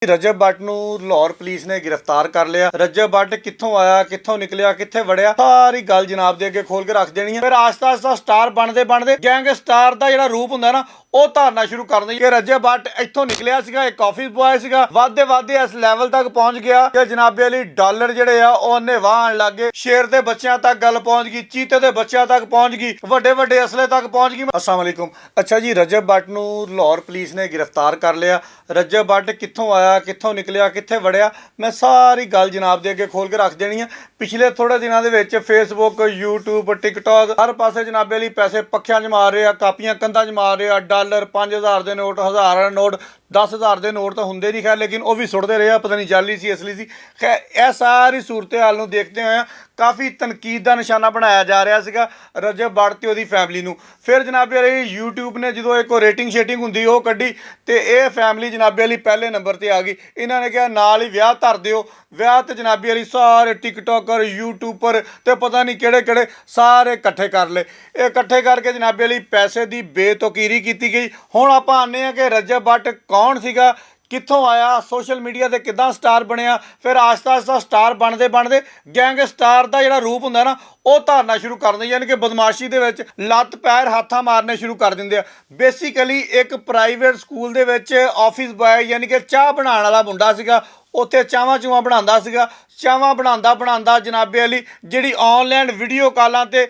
रजब भट्ट नूं लाहौर पुलिस ने गिरफ्तार कर लिया। रजब भट्ट कित्थों आया, कित्थों निकलिया, कित्थे वड़िया, सारी गल जनाब दे अगे खोल के रख देनी है। फिर आस्ता आस्ता स्टार बनते बनते गैंगस्टार दा जिहड़ा रूप हुंदा ना ਉਹ ਧਾਰਨਾ ਸ਼ੁਰੂ ਕਰ ਦਿੰਦੀ ਕਿ रजब भट्ट ਇੱਥੋਂ ਨਿਕਲਿਆ ਸੀਗਾ, ਇੱਕ ਆਫਿਸ ਬॉय ਸੀਗਾ, ਵਾਧੇ ਵਾਧੇ ਇਸ ਲੈਵਲ ਤੱਕ ਪਹੁੰਚ ਗਿਆ ਕਿ ਜਨਾਬੇ ਅਲੀ ਡਾਲਰ ਜਿਹੜੇ ਆ ਉਹ ਨਿਵਾਹ ਆਣ ਲੱਗ ਗਏ। ਸ਼ੇਰ ਦੇ ਬੱਚਿਆਂ ਤੱਕ ਗੱਲ ਪਹੁੰਚ ਗਈ, ਚੀਤੇ ਦੇ ਬੱਚਿਆਂ ਤੱਕ ਪਹੁੰਚ ਗਈ, ਵੱਡੇ ਵੱਡੇ ਅਸਲੇ ਤੱਕ ਪਹੁੰਚ ਗਈ। अस्सलाम वालेकुम। अच्छा जी, रजब भट्ट नूं लाहौर पुलिस ने गिरफ्तार कर लिया। रजब भट्ट कित्थों आया, कित्थों निकलिया, कित्थे वड़िया, मैं सारी गल जनाब दे अगे खोल के रख देनी है। पिछले थोड़े दिनों दे विच फेसबुक, यूट्यूब, टिकटॉक हर पासे जनाबे अली पैसे पक्खियां च मार रहे आ, कापियां कंधां च मार रहे आ, डॉलर 5000 ਦੇ ਨੋਟ, 1000 ਦੇ ਨੋਟ, 10000 ਦੇ ਨੋਟ ਤਾਂ ਹੁੰਦੇ ਨਹੀਂ, ਖੈਰ ਲੇਕਿਨ ਉਹ ਵੀ ਸੁੱਟਦੇ ਰਹੇ ਆ, ਪਤਾ ਨਹੀਂ ਜਾਲੀ ਸੀ ਅਸਲੀ ਸੀ। ਖੈਰ ਇਹ ਸਾਰੀ ਸੂਰਤ ਹਾਲ ਨੂੰ ਦੇਖਦੇ ਹੋਏ ਕਾਫੀ ਤਨਕੀਦ ਦਾ ਨਿਸ਼ਾਨਾ ਬਣਾਇਆ ਜਾ ਰਿਹਾ ਸੀਗਾ ਰਜਬ ਭੱਟ ਤੇ ਉਹਦੀ ਫੈਮਿਲੀ ਨੂੰ। ਫਿਰ ਜਨਾਬੇ ਅਲੀ YouTube ਨੇ ਜਦੋਂ ਇੱਕ ਰੇਟਿੰਗ ਸ਼ੇਟਿੰਗ ਹੁੰਦੀ ਉਹ ਕੱਢੀ ਤੇ ਇਹ ਫੈਮਿਲੀ ਜਨਾਬੇ ਅਲੀ ਪਹਿਲੇ ਨੰਬਰ ਤੇ ਆ ਗਈ। ਇਹਨਾਂ ਨੇ ਕਿਹਾ ਨਾਲ ਹੀ ਵਿਆਹ ਧਰ ਦਿਓ। ਵਿਆਹ ਤੇ ਜਨਾਬੇ ਅਲੀ ਸਾਰੇ ਟਿਕਟੋਕਰ, ਯੂਟਿਊਬਰ ਤੇ ਪਤਾ ਨਹੀਂ ਕਿਹੜੇ ਕਿਹੜੇ ਸਾਰੇ ਇਕੱਠੇ ਕਰ ਲਏ। ਇਹ ਇਕੱਠੇ ਕਰਕੇ ਜਨਾਬੇ ਅਲੀ ਪੈਸੇ ਦੀ ਬੇਤੌਕੀਰੀ ਕੀਤੀ ਗਈ। ਹੁਣ ਆਪਾਂ ਆਨੇ ਆ ਕਿ ਰਜਬ ਭੱਟ ਕੌਣ ਸੀਗਾ, कित्थों आया, सोशल मीडिया ते किद्दां स्टार बनिया। फिर आस्ता आस्ता स्टार बनते बनते गैंगस्टार दा जिहड़ा रूप हुंदा ना ਉਹ ਧਾਰਨਾ ਸ਼ੁਰੂ ਕਰ ਦਿੰਦੇ, यानी कि बदमाशी ਦੇ ਵਿੱਚ ਲੱਤ ਪੈਰ ਹੱਥਾਂ ਮਾਰਨੇ ਸ਼ੁਰੂ ਕਰ ਦਿੰਦੇ ਆ। ਬੇਸਿਕਲੀ ਇੱਕ ਪ੍ਰਾਈਵੇਟ ਸਕੂਲ ਦੇ ਵਿੱਚ ਆਫਿਸ ਬॉय यानी कि ਚਾਹ ਬਣਾਉਣ ਵਾਲਾ ਮੁੰਡਾ ਸੀਗਾ। ਉੱਥੇ ਚਾਵਾਂ ਚੂਆਂ ਬਣਾਉਂਦਾ ਸੀਗਾ। ਚਾਵਾਂ ਬਣਾਉਂਦਾ ਬਣਾਉਂਦਾ ਜਨਾਬੇ ਅਲੀ ਜਿਹੜੀ ਆਨਲਾਈਨ ਵੀਡੀਓ ਕਾਲਾਂ ਤੇ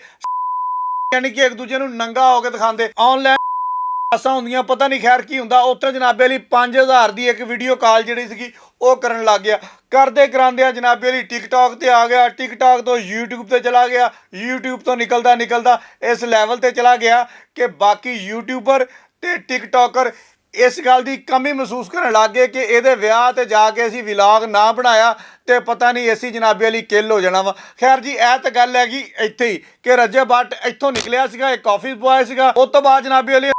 यानी कि ਇੱਕ ਦੂਜੇ ਨੂੰ ਨੰਗਾ ਹੋ ਕੇ ਦਿਖਾਉਂਦੇ, ਆਨਲਾਈਨ ਆਸਾਂ ਹੁੰਦੀਆਂ, ਪਤਾ ਨਹੀਂ ਖੈਰ ਕੀ ਹੁੰਦਾ। ਉੱਥੇ ਜਨਾਬੇ ਅਲੀ 5000 ਦੀ ਇੱਕ ਵੀਡੀਓ ਕਾਲ ਜਿਹੜੀ ਸੀਗੀ ਉਹ ਕਰਨ ਲੱਗ ਗਿਆ। ਕਰਦੇ ਕਰਾਉਂਦਿਆਂ ਜਨਾਬੇ ਅਲੀ ਟਿਕਟੌਕ ਤੇ ਆ ਗਿਆ, ਟਿਕਟੌਕ ਤੋਂ YouTube ਤੇ ਚਲਾ ਗਿਆ, YouTube ਤੋਂ ਨਿਕਲਦਾ ਨਿਕਲਦਾ ਇਸ ਲੈਵਲ ਤੇ ਚਲਾ ਗਿਆ ਕਿ ਬਾਕੀ ਯੂਟਿਊਬਰ ਤੇ ਟਿਕਟੌਕਰ ਇਸ ਗੱਲ ਦੀ ਕਮੀ ਮਹਿਸੂਸ ਕਰਨ ਲੱਗ ਗਏ ਕਿ ਇਹਦੇ ਵਿਆਹ ਤੇ ਜਾ ਕੇ ਅਸੀਂ ਵਲੌਗ ਨਾ ਬਣਾਇਆ ਤੇ ਪਤਾ ਨਹੀਂ ਅਸੀਂ ਜਨਾਬੇ ਅਲੀ ਕਿੱਲ ਹੋ ਜਾਣਾ ਵਾ। ਖੈਰ ਜੀ ਇਹ ਤਾਂ ਗੱਲ ਹੈਗੀ ਇੱਥੇ ਹੀ ਕਿ ਰਜਬ ਭੱਟ ਇੱਥੋਂ ਨਿਕਲਿਆ ਸੀਗਾ, ਇੱਕ ਆਫਿਸ ਬॉय ਸੀਗਾ। ਉਸ ਤੋਂ ਬਾਅਦ ਜਨਾਬੇ ਅਲੀ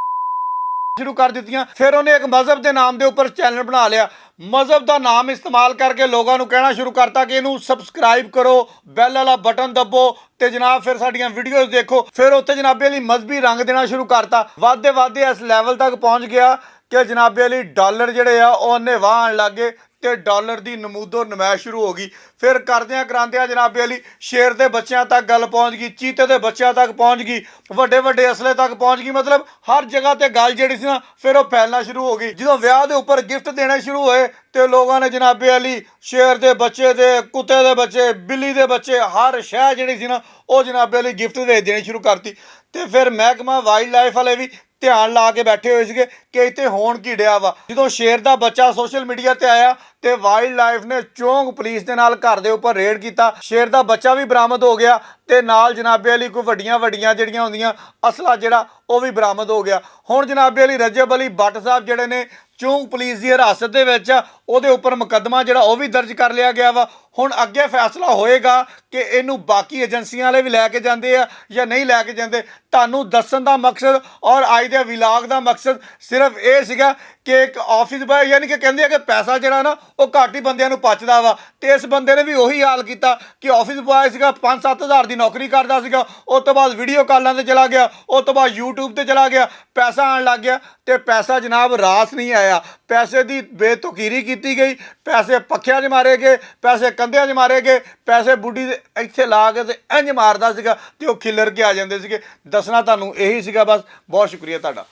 शुरू कर दी। फिर उन्हें एक मजहब के नाम के उपर चैनल बना लिया। मजहब का नाम इस्तेमाल करके लोगों को कहना शुरू करता कि इनू सबसक्राइब करो, बैल वाला बटन दबो तो जनाब फिर साडियां वीडियोज़ देखो। फिर उत्थे जनाबे अली मजहबी रंग देना शुरू करता। वाधे वाधे इस लैवल तक पहुँच गया कि जनाबे अली डॉलर जिहड़े आ ओह निवाह आण लग गए ਤੇ ਡਾਲਰ ਦੀ ਨਮੂਦੋ ਨਮਾਇਸ਼ ਸ਼ੁਰੂ ਹੋ ਗਈ। ਫਿਰ ਕਰਦਿਆਂ ਕਰਾਂਦਿਆਂ ਜਨਾਬੇ ਅਲੀ ਸ਼ੇਰ ਦੇ ਬੱਚਿਆਂ ਤੱਕ ਗੱਲ ਪਹੁੰਚ ਗਈ, ਚੀਤੇ ਦੇ ਬੱਚਿਆਂ ਤੱਕ ਪਹੁੰਚ ਗਈ, ਵੱਡੇ ਵੱਡੇ ਅਸਲੇ ਤੱਕ ਪਹੁੰਚ ਗਈ। ਮਤਲਬ ਹਰ ਜਗ੍ਹਾ ਤੇ ਗੱਲ ਜਿਹੜੀ ਸੀ ਨਾ ਫਿਰ ਉਹ ਫੈਲਣਾ ਸ਼ੁਰੂ ਹੋ ਗਈ। ਜਦੋਂ ਵਿਆਹ ਦੇ ਉੱਪਰ ਗਿਫਟ ਦੇਣੇ ਸ਼ੁਰੂ ਹੋਏ ਤੇ ਲੋਕਾਂ ਨੇ ਜਨਾਬੇ ਅਲੀ ਸ਼ੇਰ ਦੇ ਬੱਚੇ ਦੇ, ਕੁੱਤੇ ਦੇ ਬੱਚੇ, ਬਿੱਲੀ ਦੇ ਬੱਚੇ, ਹਰ ਸ਼ੈ ਜਿਹੜੀ ਸੀ ਨਾ ਉਹ ਜਨਾਬੇ ਅਲੀ ਗਿਫਟ ਦੇ ਦੇਣੀ ਸ਼ੁਰੂ ਕਰਤੀ। ਤੇ ਫਿਰ ਮਹਿਕਮਾ ਵਾਈਲਡ ਲਾਈਫ ਵਾਲੇ ਵੀ ਧਿਆਨ ਲਾ ਕੇ ਬੈਠੇ ਹੋਏ ਸੀਗੇ ਕਿ ਇੱਥੇ ਹੋਣ ਕੀ ਡਿਆ ਵਾ। ਜਦੋਂ ਸ਼ੇਰ ਦਾ ਬੱਚਾ ਸੋਸ਼ਲ ਮੀਡੀਆ ਤੇ ਆਇਆ ਤੇ ਵਾਈਲਡ ਲਾਈਫ ਨੇ ਚੌਂਕ ਪੁਲਿਸ ਦੇ ਨਾਲ ਘਰ ਦੇ ਉੱਪਰ ਰੇਡ ਕੀਤਾ। ਸ਼ੇਰ ਦਾ ਬੱਚਾ ਵੀ ਬਰਾਮਦ ਹੋ ਗਿਆ ਤੇ ਨਾਲ ਜਨਾਬੇ ਅਲੀ ਕੋਈ ਵੱਡੀਆਂ ਵੱਡੀਆਂ ਜਿਹੜੀਆਂ ਹੁੰਦੀਆਂ ਅਸਲਾ ਜਿਹੜਾ ਉਹ ਵੀ ਬਰਾਮਦ ਹੋ ਗਿਆ। ਹੁਣ ਜਨਾਬੇ ਅਲੀ ਰਜਬ ਅਲੀ ਭੱਟ ਸਾਹਿਬ ਜਿਹੜੇ ਨੇ ਚੌਂਕ ਪੁਲਿਸ ਦੀ ਹਿਰਾਸਤ ਦੇ ਵਿੱਚ ਆ, ਉਹਦੇ ਉੱਪਰ ਮੁਕੱਦਮਾ ਜਿਹੜਾ ਉਹ ਵੀ ਦਰਜ ਕਰ ਲਿਆ ਗਿਆ ਵਾ। ਹੁਣ ਅੱਗੇ ਫੈਸਲਾ ਹੋਏਗਾ ਕਿ ਇਹਨੂੰ ਬਾਕੀ ਏਜੰਸੀਆਂ ਵਾਲੇ ਵੀ ਲੈ ਕੇ ਜਾਂਦੇ ਆ ਜਾਂ ਨਹੀਂ ਲੈ ਕੇ ਜਾਂਦੇ। ਤੁਹਾਨੂੰ ਦੱਸਣ ਦਾ ਮਕਸਦ ਔਰ ਅੱਜ ਦੇ ਵਲੌਗ ਦਾ ਮਕਸਦ ਸਿਰਫ ਇਹ ਸੀਗਾ ਕਿ ਇੱਕ ਆਫਿਸ ਬॉय यानी कि ਕਹਿੰਦੇ ਆ ਕਿ ਪੈਸਾ ਜਿਹੜਾ ਨਾ ਉਹ ਘੱਟ ਹੀ ਬੰਦਿਆਂ ਨੂੰ ਪਚਦਾ ਵਾ। ਤੇ ਇਸ ਬੰਦੇ ਨੇ ਵੀ ਉਹੀ ਹਾਲ ਕੀਤਾ ਕਿ ਆਫਿਸ ਬॉय ਸੀਗਾ, 5-7 ਹਜ਼ਾਰ ਦੀ ਨੌਕਰੀ ਕਰਦਾ ਸੀਗਾ। ਉਸ ਤੋਂ ਬਾਅਦ ਵੀਡੀਓ ਕਾਲਾਂ ਤੇ ਚਲਾ ਗਿਆ, ਉਸ ਤੋਂ ਬਾਅਦ YouTube ਤੇ ਚਲਾ ਗਿਆ, ਪੈਸਾ ਆਉਣ ਲੱਗ ਗਿਆ ਤੇ ਪੈਸਾ ਜਨਾਬ ਰਾਸ ਨਹੀਂ ਆਇਆ। ਪੈਸੇ ਦੀ ਬੇਤੁਕੀਰੀ ਕੀਤੀ ਗਈ, ਪੈਸੇ ਪੱਖਿਆਂ 'ਚ ਮਾਰੇ ਗਏ, ਪੈਸੇ ਕੰਧਿਆਂ 'ਚ ਮਾਰੇ ਗਏ, ਪੈਸੇ ਬੁੱਢੀ ਦੇ ਇੱਥੇ ਲਾ ਕੇ ਤੇ ਇੰਝ ਮਾਰਦਾ ਸੀਗਾ ਤੇ ਉਹ ਖਿੱਲਰ ਕੇ ਆ ਜਾਂਦੇ ਸੀਗੇ। ਦੱਸਣਾ ਤੁਹਾਨੂੰ ਇਹੀ ਸੀਗਾ ਬਸ। ਬਹੁਤ ਸ਼ੁਕਰੀਆ ਤੁਹਾਡਾ।